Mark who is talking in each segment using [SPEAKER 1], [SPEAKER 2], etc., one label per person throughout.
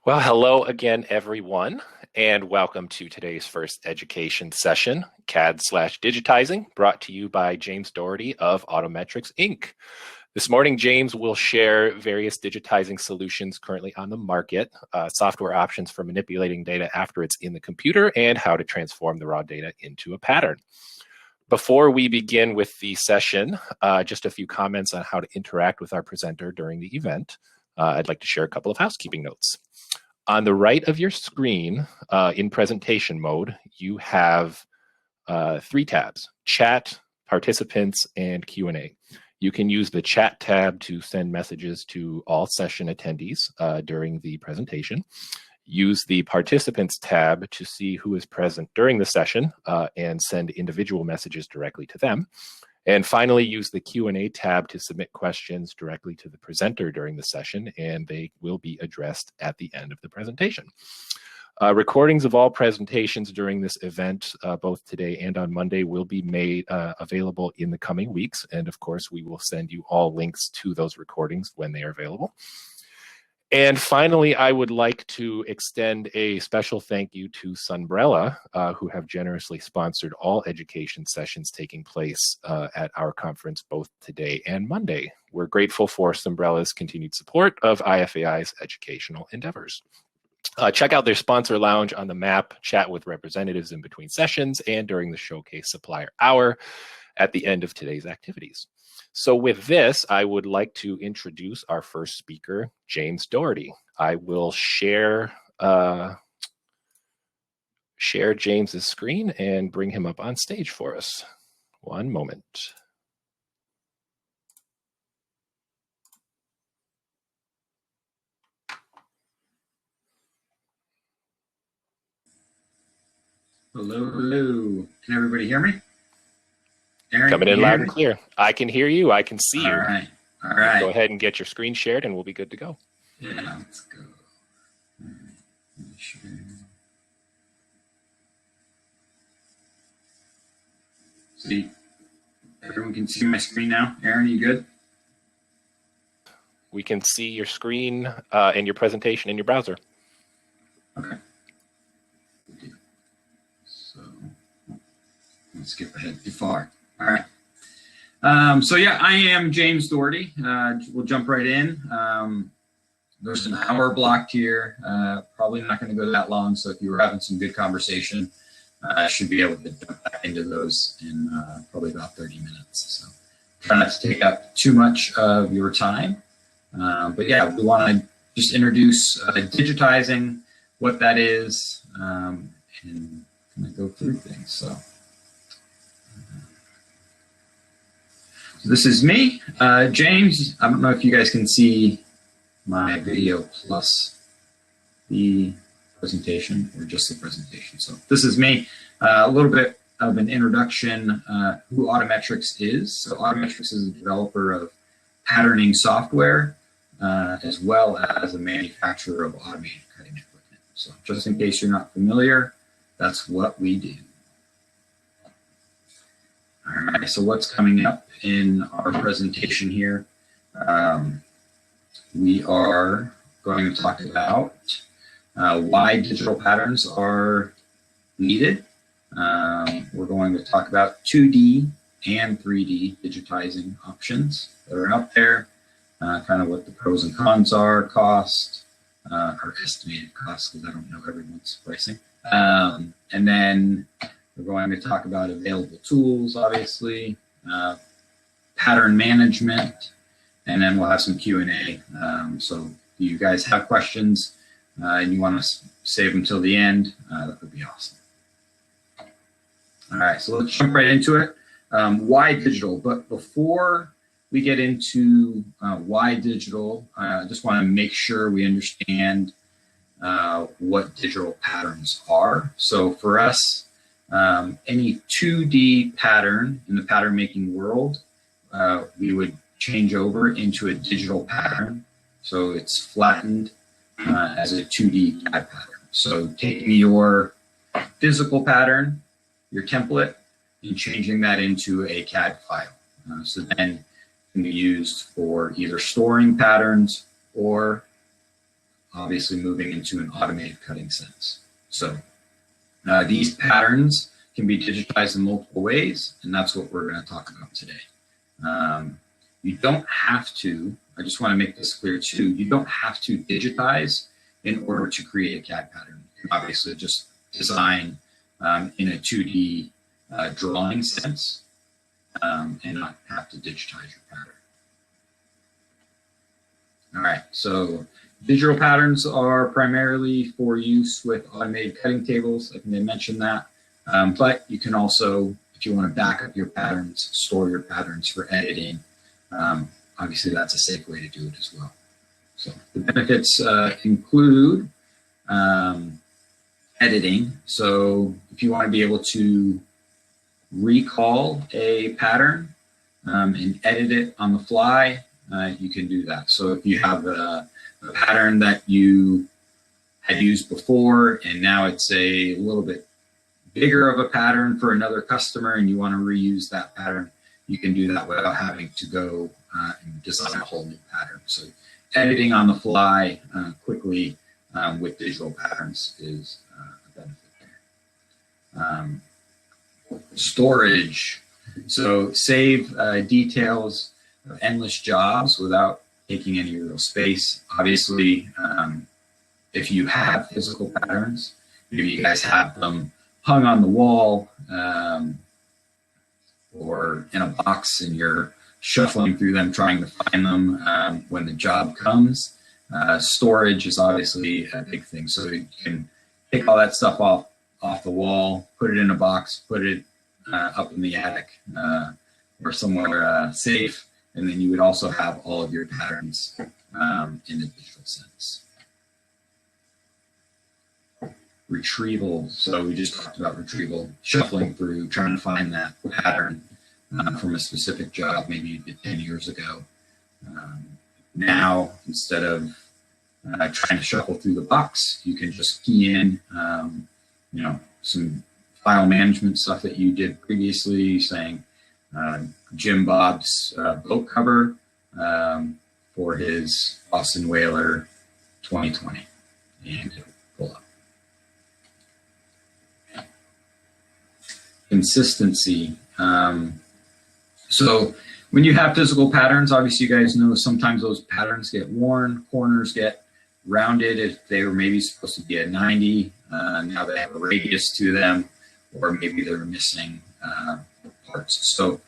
[SPEAKER 1] Well, hello again, everyone, and welcome to today's first education session, CAD/Digitizing, brought to you by James Doherty of Autometrix, Inc. This morning, James will share various digitizing solutions currently on the market, software options for manipulating data after it's in the computer, and how to transform the raw data into a pattern. Before we begin with the session, just a few comments on how to interact with our presenter during the event. I'd like to share a couple of housekeeping notes. On the right of your screen, in presentation mode, you have three tabs: Chat, Participants, and Q&A. You can use the Chat tab to send messages to all session attendees during the presentation. Use the Participants tab to see who is present during the session and send individual messages directly to them. And finally, use the Q&A tab to submit questions directly to the presenter during the session, and they will be addressed at the end of the presentation. Recordings of all presentations during this event, both today and on Monday, will be made available in the coming weeks. And of course, we will send you all links to those recordings when they are available. And finally, I would like to extend a special thank you to Sunbrella, who have generously sponsored all education sessions taking place at our conference both today and Monday. We're grateful for Sunbrella's continued support of IFAI's educational endeavors. Check out their sponsor lounge on the map, chat with representatives in between sessions, and during the Showcase Supplier Hour at the end of today's activities. So with this, I would like to introduce our first speaker, James Doherty. I will share James's screen and bring him up on stage for us. One moment.
[SPEAKER 2] Hello, hello. Can everybody hear me? Aaron,
[SPEAKER 1] coming in loud and clear. I can hear you. I can see you.
[SPEAKER 2] All right. All right.
[SPEAKER 1] Go ahead and get your screen shared and we'll be good to go.
[SPEAKER 2] Yeah, let's go. All right. Let me share. See, everyone can see my screen now. Aaron, you good?
[SPEAKER 1] We can see your screen and your presentation in your browser.
[SPEAKER 2] Okay. So let's skip ahead too far. All right. So yeah, I am James Doherty. We'll jump right in. There's an hour blocked here. Probably not going to go that long. So if you were having some good conversation, I should be able to jump back into those in probably about 30 minutes. So try not to take up too much of your time. But yeah, we want to just introduce digitizing, what that is, and kind of go through things. So this is me, James. I don't know if you guys can see my video plus the presentation or just the presentation. So this is me. A little bit of an introduction who Autometrix is. So Autometrix is a developer of patterning software as well as a manufacturer of automated cutting equipment. So just in case you're not familiar, that's what we do. All right, so what's coming up in our presentation here? We are going to talk about why digital patterns are needed. We're going to talk about 2D and 3D digitizing options that are out there, kind of what the pros and cons are, cost, or estimated cost, because I don't know everyone's pricing. And then we're going to talk about available tools, obviously, pattern management, and then we'll have some Q&A. So if you guys have questions and you want to save them till the end, that would be awesome. All right, so let's jump right into it. Why digital? But before we get into why digital, I just want to make sure we understand what digital patterns are. So for us, any 2D pattern in the pattern making world, we would change over into a digital pattern. So it's flattened as a 2D CAD pattern. So taking your physical pattern, your template, and changing that into a CAD file. So then it can be used for either storing patterns or obviously moving into an automated cutting sense. So these patterns can be digitized in multiple ways, and that's what we're going to talk about today. You don't have to, I just want to make this clear too, you don't have to digitize in order to create a CAD pattern. You can obviously just design in a 2D drawing sense and not have to digitize your pattern. All right, so digital patterns are primarily for use with automated cutting tables. I think they mentioned that. But you can also, if you want to back up your patterns, store your patterns for editing. Obviously, that's a safe way to do it as well. So the benefits include editing. So if you want to be able to recall a pattern and edit it on the fly, you can do that. So if you have a pattern that you had used before and now it's a little bit bigger of a pattern for another customer and you want to reuse that pattern, you can do that without having to go and design a whole new pattern. So editing on the fly quickly with digital patterns is a benefit there. Storage. So save details of endless jobs without taking any real space. Obviously, if you have physical patterns, maybe you guys have them hung on the wall or in a box and you're shuffling through them trying to find them when the job comes. Storage is obviously a big thing. So you can take all that stuff off the wall, put it in a box, put it up in the attic or somewhere safe, and then you would also have all of your patterns in a digital sense. Retrieval. So we just talked about retrieval, shuffling through, trying to find that pattern from a specific job maybe you did 10 years ago. Now, instead of trying to shuffle through the box, you can just key in, some file management stuff that you did previously, saying Jim Bob's boat cover for his Boston Whaler 2020, and it'll pull up. Consistency. So when you have physical patterns, obviously you guys know sometimes those patterns get worn, corners get rounded if they were maybe supposed to be at 90. Now they have a radius to them, or maybe they're missing parts. So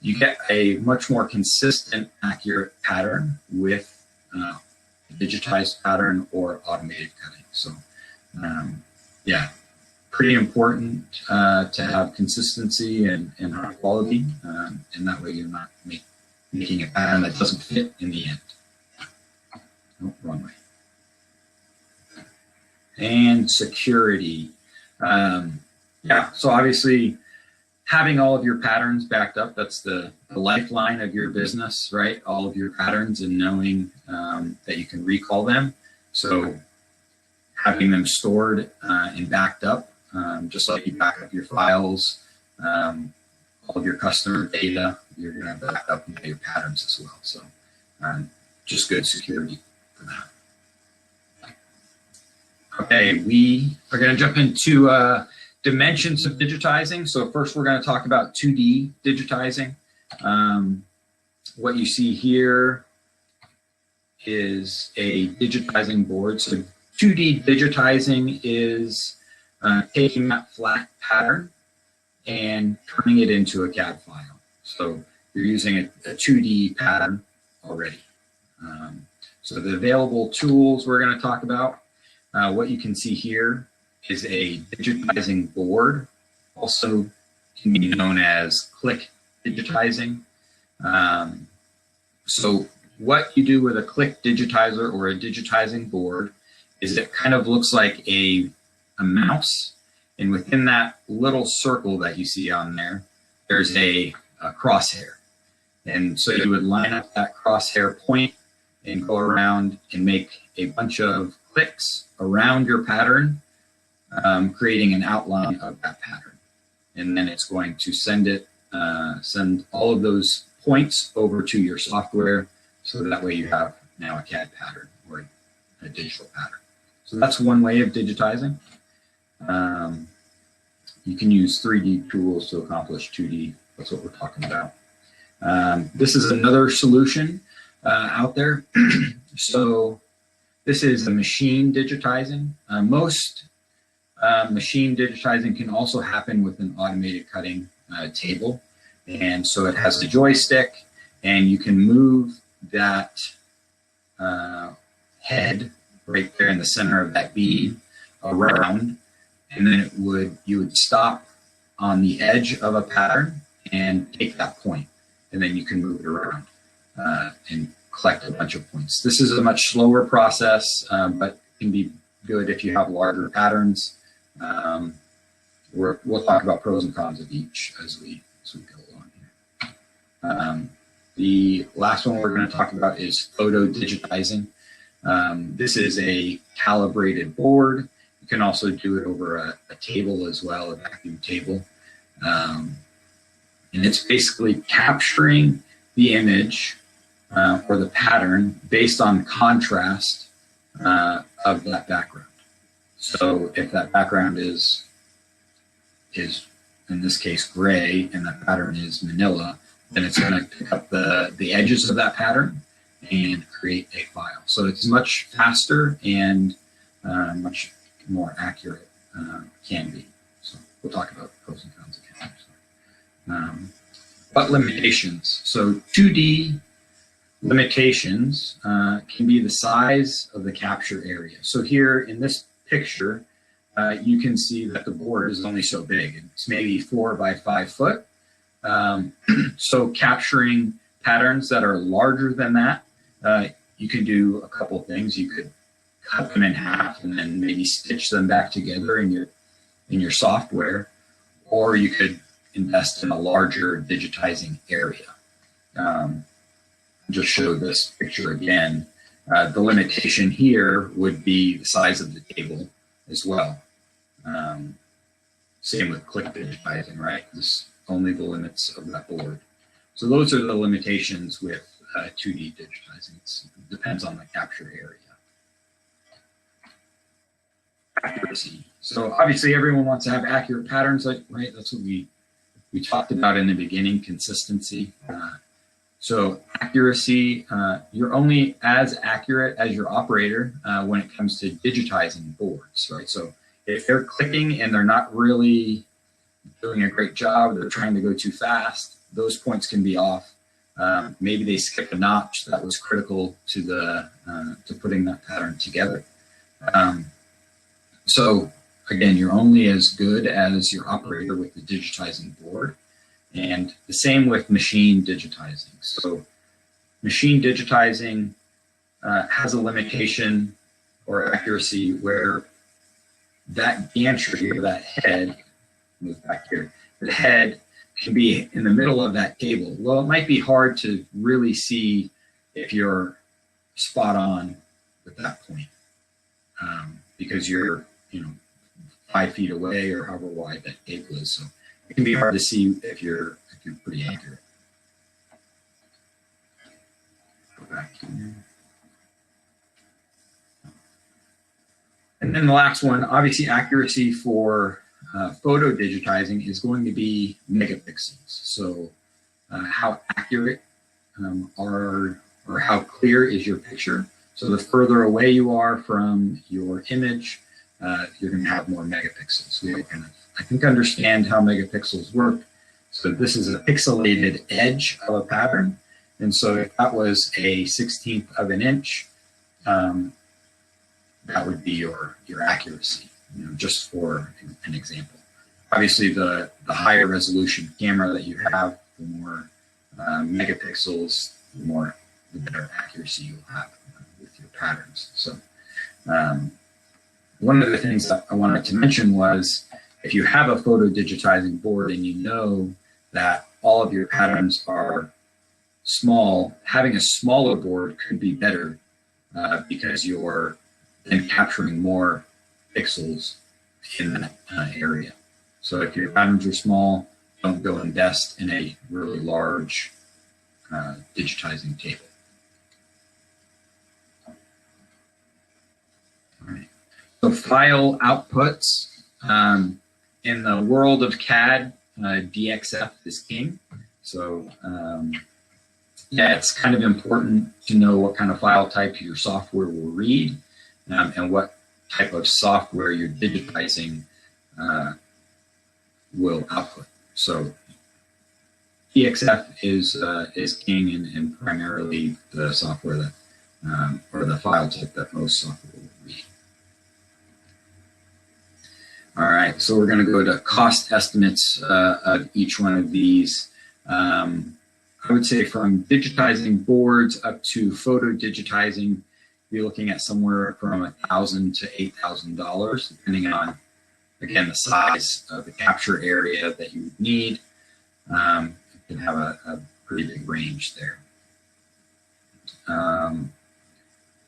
[SPEAKER 2] you get a much more consistent, accurate pattern with a digitized pattern or automated cutting. So yeah, pretty important to have consistency and high quality, and that way you're not making a pattern that doesn't fit in the end. Oh, wrong way. And security. Yeah, so obviously having all of your patterns backed up, that's the lifeline of your business, right? All of your patterns and knowing that you can recall them. So having them stored and backed up, just like you back up your files, all of your customer data, you're going to back up your patterns as well. So just good security for that. Okay, we are going to jump into dimensions of digitizing. So first we're going to talk about 2D digitizing. What you see here is a digitizing board. So 2D digitizing is taking that flat pattern and turning it into a CAD file. So you're using a 2D pattern already. So the available tools we're going to talk about, what you can see here is a digitizing board, also can be known as click digitizing. So what you do with a click digitizer or a digitizing board is it kind of looks like a mouse, and within that little circle that you see on there, there's a crosshair. And so you would line up that crosshair point and go around and make a bunch of clicks around your pattern, creating an outline of that pattern. And then it's going to send all of those points over to your software, so that way you have now a CAD pattern or a digital pattern. So that's one way of digitizing. You can use 3D tools to accomplish 2D. That's what we're talking about. This is another solution out there. So this is a machine digitizing. Most machine digitizing can also happen with an automated cutting table. And so it has a joystick, and you can move that head right there in the center of that bead around, and then you would stop on the edge of a pattern and take that point, and then you can move it around and collect a bunch of points. This is a much slower process, but can be good if you have larger patterns. We'll talk about pros and cons of each as we go along here. The last one we're going to talk about is photo digitizing. This is a calibrated board. You can also do it over a table as well, a vacuum table. And it's basically capturing the image or the pattern based on contrast of that background. So if that background is in this case gray and that pattern is manila, then it's going to pick up the edges of that pattern and create a file. So it's much faster and much more accurate can be. So we'll talk about pros and cons again. But limitations. So 2D limitations can be the size of the capture area. So here in this picture, you can see that the board is only so big. It's maybe 4 by 5 foot. So capturing patterns that are larger than that, you can do a couple things. You could cut them in half and then maybe stitch them back together in your software, or you could invest in a larger digitizing area. Just show this picture again. The limitation here would be the size of the table as well. Same with click digitizing, right? This only the limits of that board. So those are the limitations with 2D digitizing. It depends on the capture area. Accuracy. So obviously everyone wants to have accurate patterns, right? That's what we talked about in the beginning, consistency. So accuracy, you're only as accurate as your operator when it comes to digitizing boards, right? So if they're clicking and they're not really doing a great job, they're trying to go too fast, those points can be off. Maybe they skipped a notch that was critical to putting that pattern together. So again, you're only as good as your operator with the digitizing board. And the same with machine digitizing. So machine digitizing has a limitation or accuracy where that gantry or that head, move back here, the head can be in the middle of that table. Well, it might be hard to really see if you're spot on with that point because you're 5 feet away or however wide that table is. So it can be hard to see if you're pretty accurate. Go back here. And then the last one, obviously accuracy for photo digitizing is going to be megapixels. So how accurate or how clear is your picture? So the further away you are from your image, you're going to have more megapixels. We kind of, I think, understand how megapixels work. So this is a pixelated edge of a pattern. And so if that was a 1/16 of an inch, that would be your accuracy, just for an example. Obviously, the higher resolution camera that you have, the more megapixels, the better accuracy you'll have with your patterns. So one of the things that I wanted to mention was if you have a photo digitizing board and you know that all of your patterns are small, having a smaller board could be better because you're then capturing more pixels in that area. So if your patterns are small, don't go invest in a really large digitizing table. So file outputs. In the world of CAD, DXF is king. So yeah, it's kind of important to know what kind of file type your software will read and what type of software you're digitizing will output. So DXF is king and primarily the software that or the file type that most software will read. All right, so we're going to go to cost estimates of each one of these. I would say from digitizing boards up to photo digitizing, you're looking at somewhere from $1,000 to $8,000, depending on, again, the size of the capture area that you would need. You can have a pretty big range there. And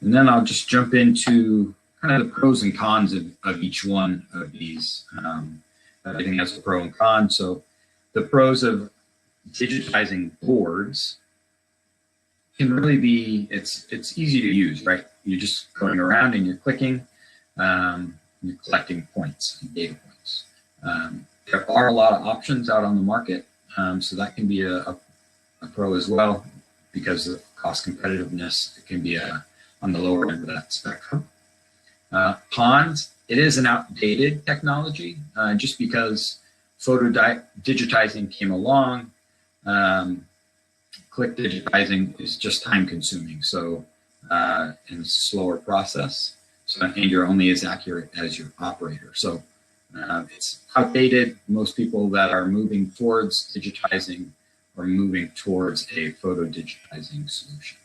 [SPEAKER 2] then I'll just jump into kind of the pros and cons of each one of these. Everything has a pro and con. So the pros of digitizing boards can really be, it's easy to use, right? You're just going around and you're clicking, you're collecting points and data points. There are a lot of options out on the market, so that can be a pro as well, because of cost competitiveness. It can be on the lower end of that spectrum. Cons, it is an outdated technology, just because photo digitizing came along. Click digitizing is just time consuming, so and it's a slower process. So, and you're only as accurate as your operator. So it's outdated. Most people that are moving towards digitizing are moving towards a photo digitizing solution.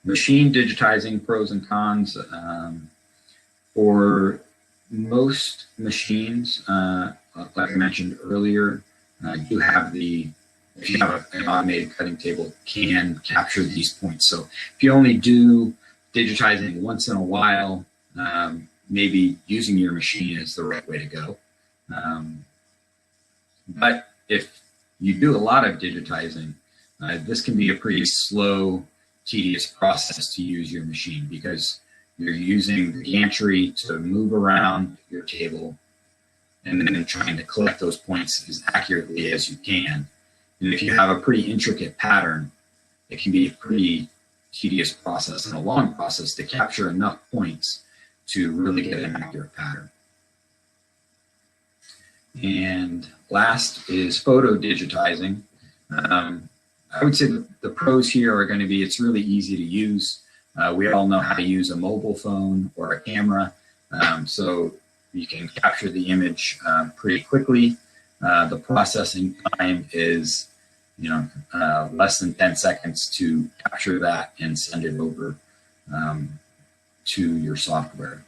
[SPEAKER 2] Machine digitizing pros and cons. For most machines, like I mentioned earlier, you have if you have an automated cutting table, it can capture these points. So if you only do digitizing once in a while, maybe using your machine is the right way to go. But if you do a lot of digitizing, this can be a pretty slow, tedious process to use your machine, because you're using the gantry to move around your table and then trying to collect those points as accurately as you can. And if you have a pretty intricate pattern, it can be a pretty tedious process and a long process to capture enough points to really get an accurate pattern. And last is photo digitizing. I would say the pros here are going to be, it's really easy to use. We all know how to use a mobile phone or a camera, so you can capture the image pretty quickly. The processing time is, less than 10 seconds to capture that and send it over to your software.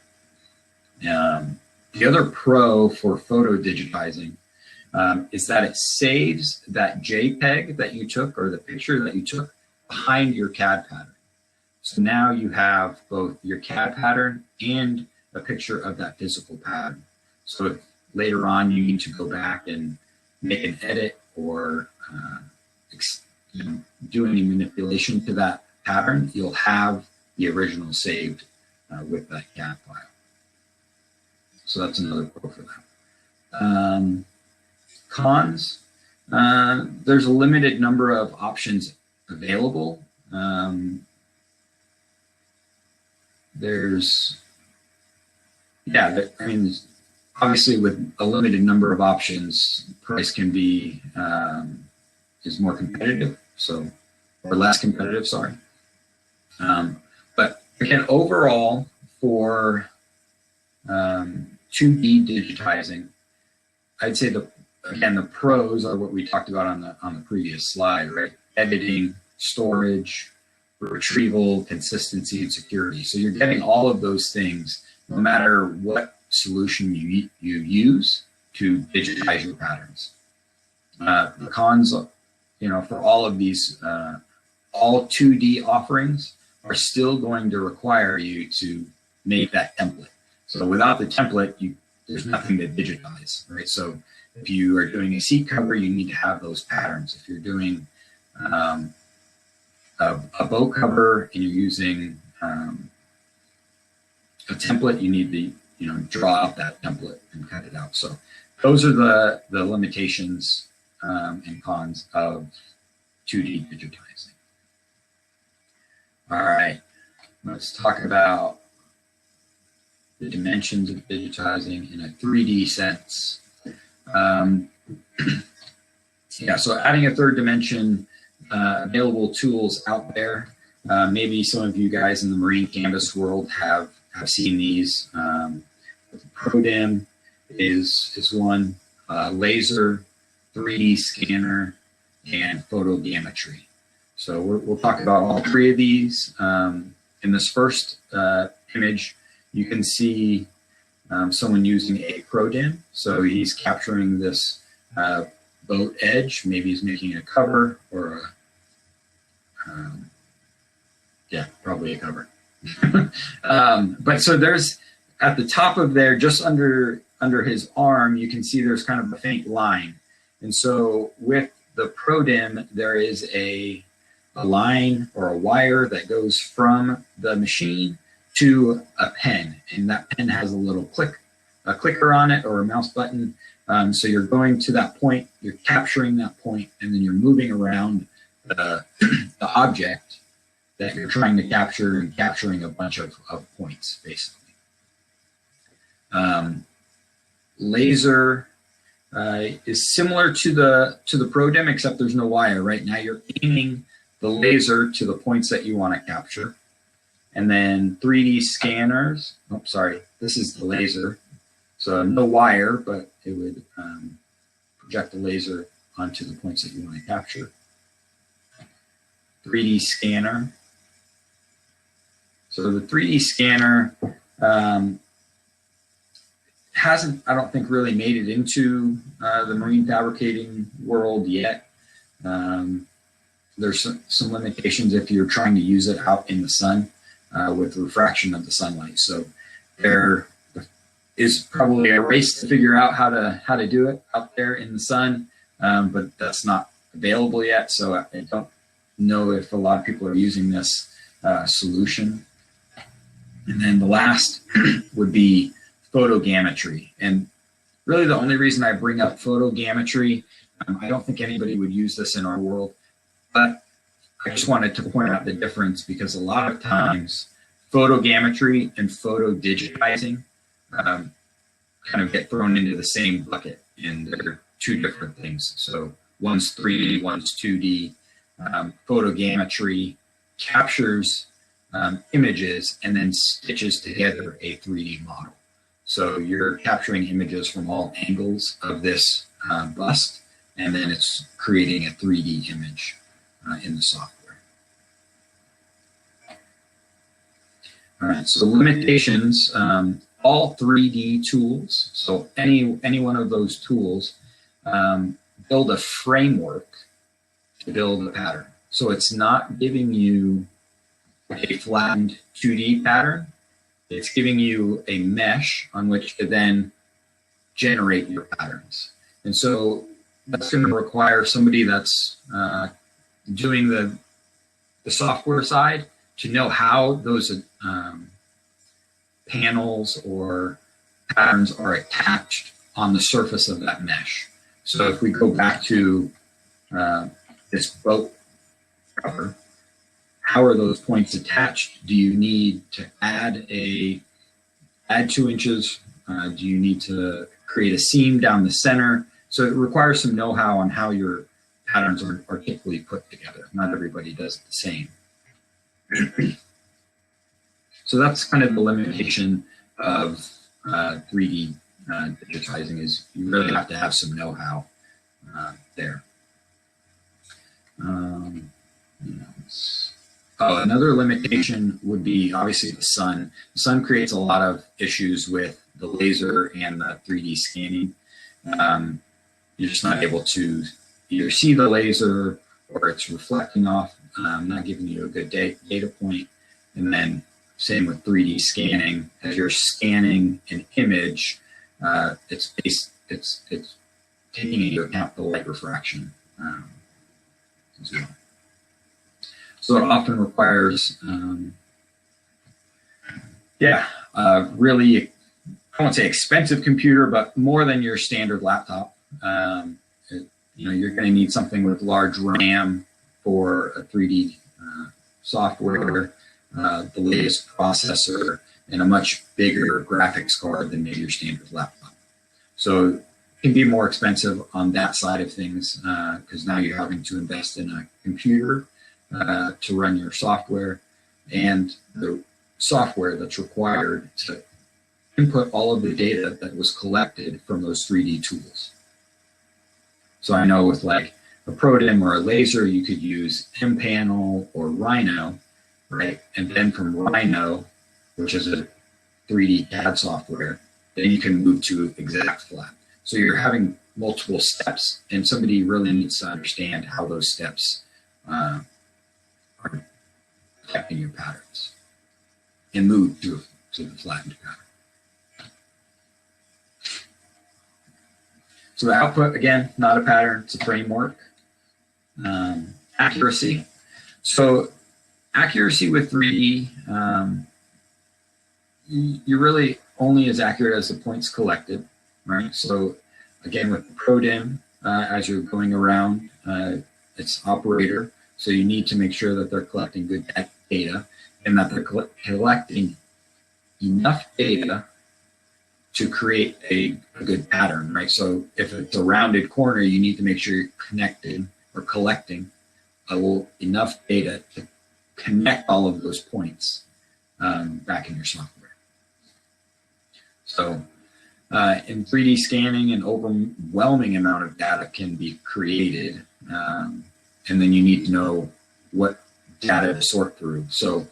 [SPEAKER 2] The other pro for photo digitizing is that it saves that JPEG that you took, or the picture that you took, behind your CAD pattern. So now you have both your CAD pattern and a picture of that physical pattern. So if later on you need to go back and make an edit or do any manipulation to that pattern, you'll have the original saved with that CAD file. So that's another pro for that. Cons, there's a limited number of options available. Obviously with a limited number of options, price can be, is more competitive, or less competitive, sorry. But again, overall for 2D digitizing, I'd say the pros are what we talked about on the previous slide, right? Editing, storage, retrieval, consistency, and security. So you're getting all of those things no matter what solution you use to digitize your patterns. The cons, for all of these, all 2D offerings are still going to require you to make that template. So without the template, there's nothing to digitize, right? So if you are doing a seat cover, you need to have those patterns. If you're doing a boat cover and you're using a template, you need to draw out that template and cut it out. So those are the limitations and cons of 2D digitizing. All right, let's talk about the dimensions of digitizing in a 3D sense. Yeah, so adding a third dimension, available tools out there. Maybe some of you guys in the marine canvas world have seen these. ProDim is one, laser, 3D scanner, and photogrammetry. So we'll talk about all three of these. In this first image, you can see someone using a ProDim. So he's capturing this boat edge. Maybe he's making a cover or probably a cover. But so there's at the top of there, just under his arm, you can see there's kind of a faint line. And so with the ProDim, there is a line or a wire that goes from the machine to a pen, and that pen has a little clicker on it or a mouse button. So you're going to that point, you're capturing that point, and then you're moving around the object that you're trying to capture and capturing a bunch of points, basically. Laser is similar to the ProDim, except there's no wire. Right now you're aiming the laser to the points that you want to capture. And then 3D scanners, this is the laser. So no wire, but it would project the laser onto the points that you want to capture. 3D scanner. So the 3D scanner hasn't, I don't think, really made it into the marine fabricating world yet. There's some limitations if you're trying to use it out in the sun with refraction of the sunlight. So there is probably a race to figure out how to do it out there in the sun, but that's not available yet. So I don't know if a lot of people are using this solution. And then the last would be photogrammetry. And really the only reason I bring up photogrammetry, I don't think anybody would use this in our world, but I just wanted to point out the difference because a lot of times photogrammetry and photodigitizing kind of get thrown into the same bucket, and they're two different things. So one's 3D, one's 2D. Photogrammetry captures images and then stitches together a 3D model. So you're capturing images from all angles of this bust, and then it's creating a 3D image in the software. All right, so limitations, all 3D tools, so any one of those tools build a framework to build a pattern. So it's not giving you a flattened 2D pattern. It's giving you a mesh on which to then generate your patterns. And so that's going to require somebody that's doing the software side to know how those panels or patterns are attached on the surface of that mesh. So if we go back to this boat cover, how are those points attached? Do you need to add 2 inches? Do you need to create a seam down the center? So it requires some know-how on how your patterns are typically put together. Not everybody does it the same. So that's kind of the limitation of 3D digitizing, is you really have to have some know-how there. Another limitation would be obviously the sun. The sun creates a lot of issues with the laser and the 3D scanning. You're just not able to either see the laser or it's reflecting off, not giving you a good data point. And then same with 3D scanning. As you're scanning an image, it's taking into account the light refraction as well. So it often requires Yeah, really, I won't say expensive computer, but more than your standard laptop. You're going to need something with large RAM for a 3D software, the latest processor, and a much bigger graphics card than maybe your standard laptop. So it can be more expensive on that side of things because now you're having to invest in a computer to run your software and the software that's required to input all of the data that was collected from those 3D tools. So I know with like a ProDim or a laser, you could use mPanel or Rhino, right? And then from Rhino, which is a 3D CAD software, then you can move to ExactFlat. So you're having multiple steps, and somebody really needs to understand how those steps are affecting your patterns and move to the flattened pattern. So the output, again, not a pattern, it's a framework. Accuracy. So accuracy with 3D, you're really only as accurate as the points collected, right? So again, with the ProDim, as you're going around, it's operator. So you need to make sure that they're collecting good data and that they're collecting enough data to create a good pattern, right? So if it's a rounded corner, you need to make sure you're connecting or collecting enough data to connect all of those points back in your software. So in 3D scanning, an overwhelming amount of data can be created, and then you need to know what data to sort through. So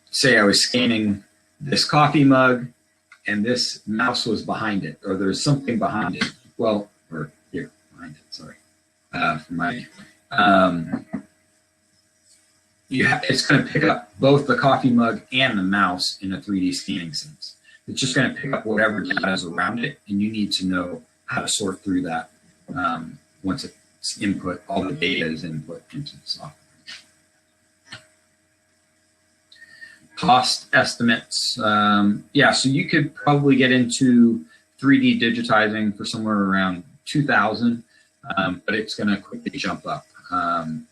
[SPEAKER 2] say I was scanning this coffee mug and this mouse was behind it, or there's something behind it. Well, or here, behind it, sorry. It's going to pick up both the coffee mug and the mouse in a 3D scanning sense. It's just going to pick up whatever data is around it, and you need to know how to sort through that once it's input, all the data is input into the software. Cost estimates. So you could probably get into 3D digitizing for somewhere around $2,000, but it's going to quickly jump up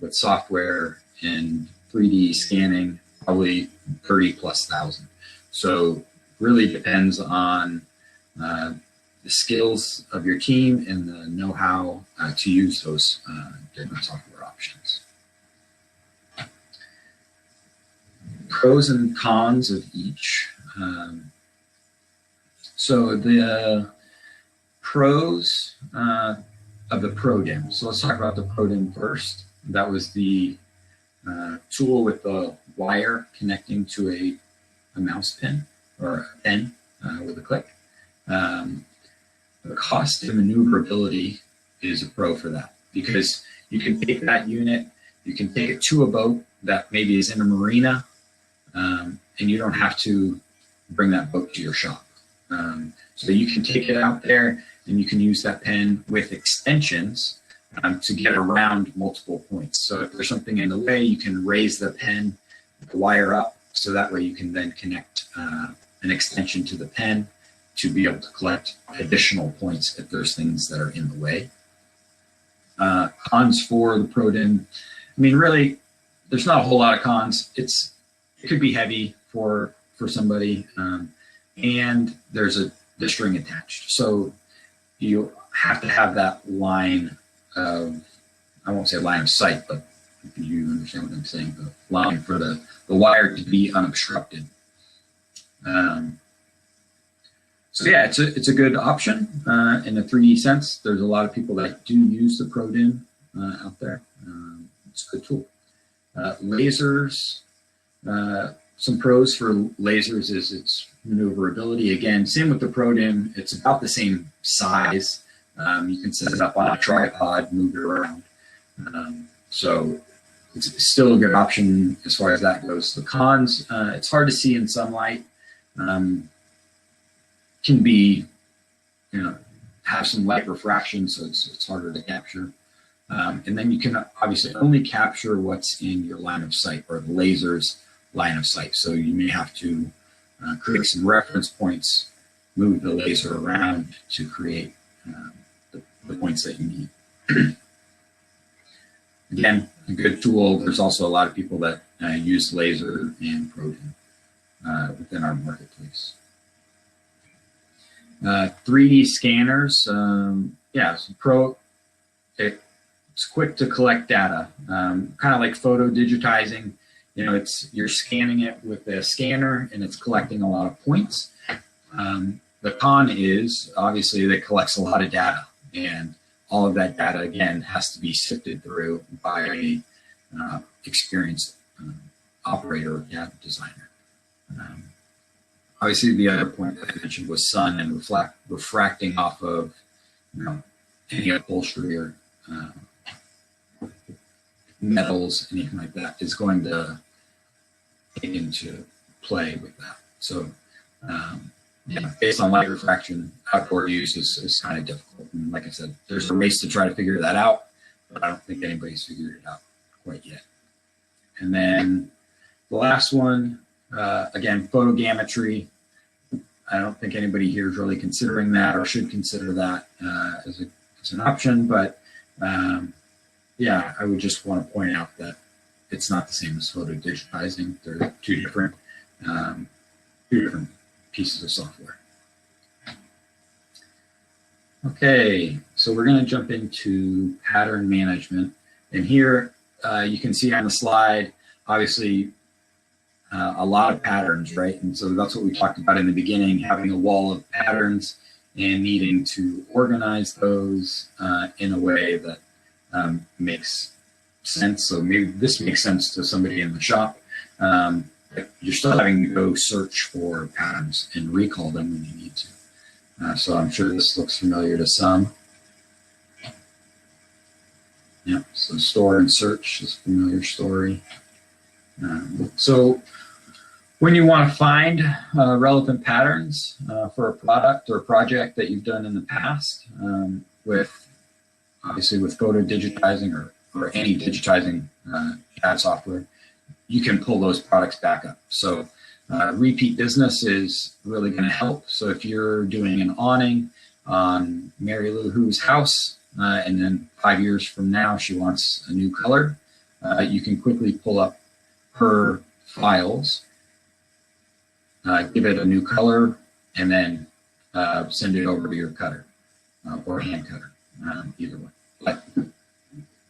[SPEAKER 2] with software and 3D scanning, probably 30,000+. So really depends on the skills of your team and the know-how to use those different software options. Pros and cons of each. So the pros of the ProDim. So let's talk about the ProDim first. That was the tool with the wire connecting to a mouse pin or a pen with a click. The cost and maneuverability is a pro for that, because you can take that unit, you can take it to a boat that maybe is in a marina, and you don't have to bring that boat to your shop. So you can take it out there and you can use that pen with extensions to get around multiple points. So if there's something in the way, you can raise the pen, the wire up, so that way you can then connect an extension to the pen to be able to collect additional points if there's things that are in the way. Cons for the ProDim. I mean, really, there's not a whole lot of cons. It could be heavy for somebody, and there's the string attached. So you have to have that line of, I won't say line of sight, but you understand what I'm saying, the line for the wire to be unobstructed. So yeah, it's a good option in a 3D sense. There's a lot of people that do use the ProDim out there. It's a good tool. Lasers, some pros for lasers is its maneuverability. Again, same with the ProDim. It's about the same size. You can set it up on a tripod, move it around. So it's still a good option as far as that goes. The cons, it's hard to see in sunlight. Can be, have some light refraction, so it's harder to capture. And then you can obviously only capture what's in your line of sight, or the laser's line of sight. So you may have to create some reference points, move the laser around to create the points that you need. Again, a good tool. There's also a lot of people that use laser and proton within our marketplace. 3D scanners, it's quick to collect data, kind of like photo digitizing. You know, you're scanning it with a scanner and it's collecting a lot of points. The con is obviously that it collects a lot of data, and all of that data again has to be sifted through by a experienced operator or CAD designer. Obviously, the other point that I mentioned was sun and refracting off of, you know, any upholstery or metals, anything like that, is going to get into play with that. So, based on light refraction, outdoor use is kind of difficult. And like I said, there's a race to try to figure that out, but I don't think anybody's figured it out quite yet. And then the last one, again, photogrammetry. I don't think anybody here is really considering that or should consider that as an option, but I would just want to point out that it's not the same as photo digitizing. They're two different pieces of software. Okay, so we're going to jump into pattern management. And here you can see on the slide, obviously, a lot of patterns, right? And so that's what we talked about in the beginning, having a wall of patterns and needing to organize those in a way that makes sense. So maybe this makes sense to somebody in the shop. But you're still having to go search for patterns and recall them when you need to. So I'm sure this looks familiar to some. Yeah, so store and search is a familiar story. So when you want to find relevant patterns for a product or project that you've done in the past, obviously with photo digitizing or any digitizing CAD software, you can pull those products back up. So repeat business is really going to help. So if you're doing an awning on Mary Lou Who's house, and then 5 years from now she wants a new color, you can quickly pull up her files, give it a new color, and then send it over to your cutter or hand cutter, either way. But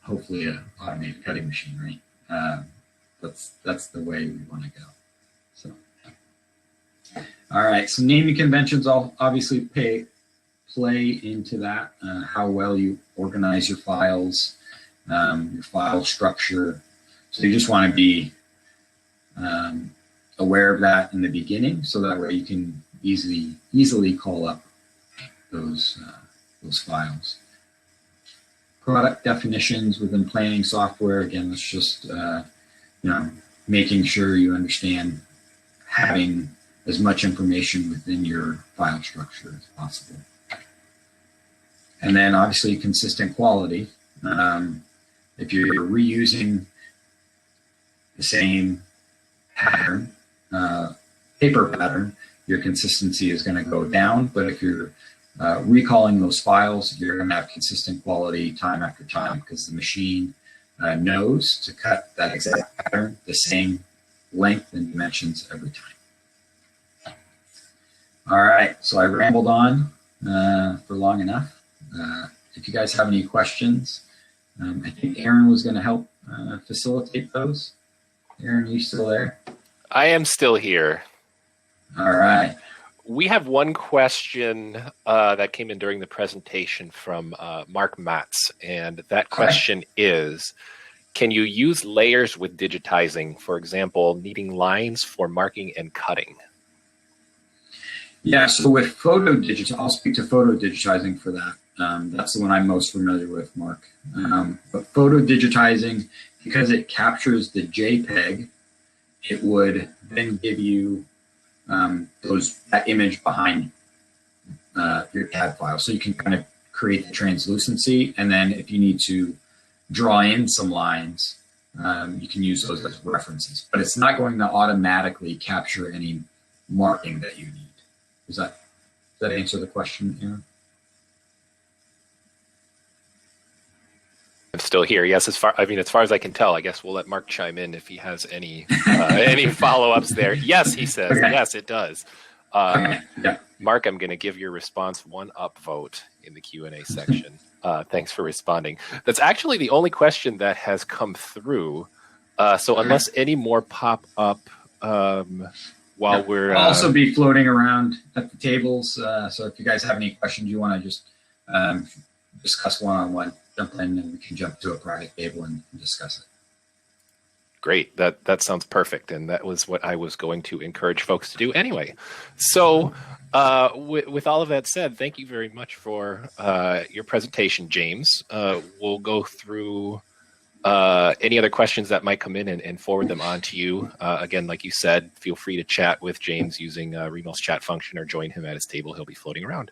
[SPEAKER 2] hopefully an automated cutting machine, right? That's the way we want to go. So, all right. So naming conventions all obviously play into that. How well you organize your files, your file structure. So you just want to be aware of that in the beginning, so that way you can easily call up those files. Product definitions within planning software. Again, that's just making sure you understand having as much information within your file structure as possible. And then obviously consistent quality. If you're reusing the same pattern, paper pattern, your consistency is going to go down. But if you're recalling those files, you're going to have consistent quality time after time, because the machine knows to cut that exact pattern the same length and dimensions every time. All right, so I rambled on for long enough. If you guys have any questions, I think Aaron was going to help facilitate those. Aaron, are you still there?
[SPEAKER 1] I am still here.
[SPEAKER 2] All right.
[SPEAKER 1] We have one question that came in during the presentation from Mark Matz, and that question is, can you use layers with digitizing, for example, needing lines for marking and cutting?
[SPEAKER 2] Yeah, so with photo digitizing, I'll speak to photo digitizing for that. That's the one I'm most familiar with, Mark. But photo digitizing, because it captures the JPEG, it would then give you that image behind your CAD file. So you can kind of create the translucency, and then if you need to draw in some lines, you can use those as references. But it's not going to automatically capture any marking that you need. Does that answer the question, Aaron?
[SPEAKER 1] I'm still here. Yes, as far as I can tell, I guess we'll let Mark chime in if he has any follow-ups there. Yes, he says. Okay. Yes, it does. Yeah. Mark, I'm going to give your response one upvote in the Q&A section. Thanks for responding. That's actually the only question that has come through. So unless any more pop up while we're...
[SPEAKER 2] I'll also be floating around at the tables. So if you guys have any questions you want to just discuss one-on-one, jump in and we can jump to a private table and discuss it.
[SPEAKER 1] Great. That sounds perfect. And that was what I was going to encourage folks to do anyway. So with all of that said, thank you very much for your presentation, James. We'll go through any other questions that might come in and forward them on to you. Again, like you said, feel free to chat with James using Remo's chat function or join him at his table. He'll be floating around.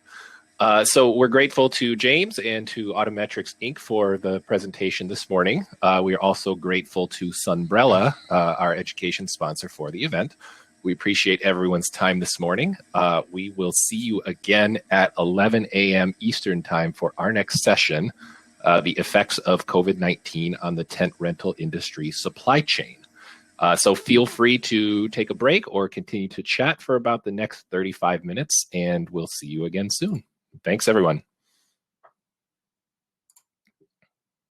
[SPEAKER 1] So we're grateful to James and to Autometrix Inc. for the presentation this morning. We are also grateful to Sunbrella, our education sponsor for the event. We appreciate everyone's time this morning. We will see you again at 11 a.m. Eastern time for our next session, the effects of COVID-19 on the tent rental industry supply chain. So feel free to take a break or continue to chat for about the next 35 minutes, and we'll see you again soon. Thanks, everyone.